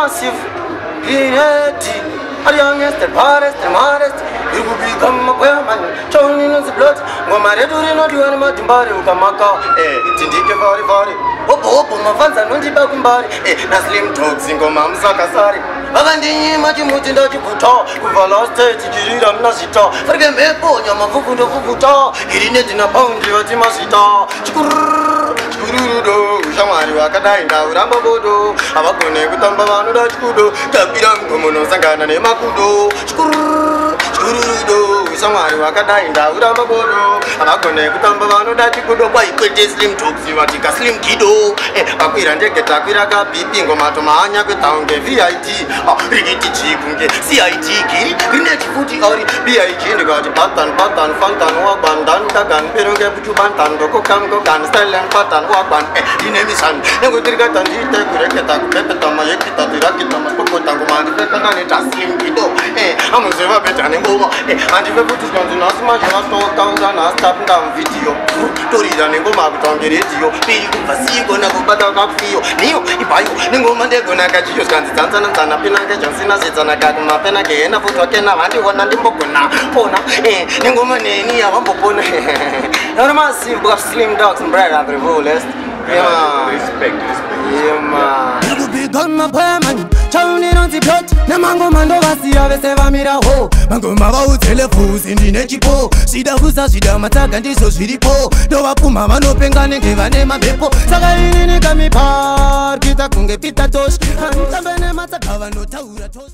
massive, ready. Are the youngest, the baddest, the modest. You will become a man. Joining on the blood. Go my red or not you and my body will come out. Tindike for it. Opo, my fans are not the back body. Naslim talks in Gomam Sakasari. Avandi Majimutin that you put off. With a lost state, you read on Nasita. Forget me, Pony, my foot of Fukuta. He didn't in a pound, you at Timasita. Chikurudo, Shamari Wakadaina, Rambodo. Avakone, Kutamba, Kudo, Tapiram, Komono Sangana, Makudo. Churudo, Shamari Wakadaina, Rambodo. Avakone, Kutamba, Kudo, why could this slim talk, Simatica Slim Kido? Akuira get Akiraka, Piping, Matomania, Town, VIT, Rigiti Chipunge, CIT, Greenet Footy or BIG, the God, Patan, Fantan, Waban, Dantagan, Peruga, Putubantan, Kokanko, and Style and Patan, Waban, Dinemisan, Negotrigat and Hita, Kureketa, Pepetama, Yakita, Rakitama, Pokotango, Petanita, Slim Kido, I'm a server better and over, and if I put it on the Nasma, you must know down and stop down video, Toridan and Goma, radio, Pasigo, Nagobata, Fio, Neo, Ipayo, Ningoma, they're gonna catch you, Scantan, and Pinaka, Johnson, Zanaka, Penaka, and a Fotokena, and one and the Bokuna, Pona, Ningoma, Nia, Wampopona. You're a massive of slim dogs and bread at the rollest. Respect. Yeah, man. You will be gone, my boy, man. Chowning on the plot. Namango Mando Vasia, Veseva Miraho. Mango Mava, Telefus in the Nechipo. Sida Husa, Sida Mataka, and so Siripo. No Apuma, no Pengan, give a name a Bepo. Sagaini Kami Park, Kita Kunge Pita Tosh, and Tabene Mataka, no Taura Tosh.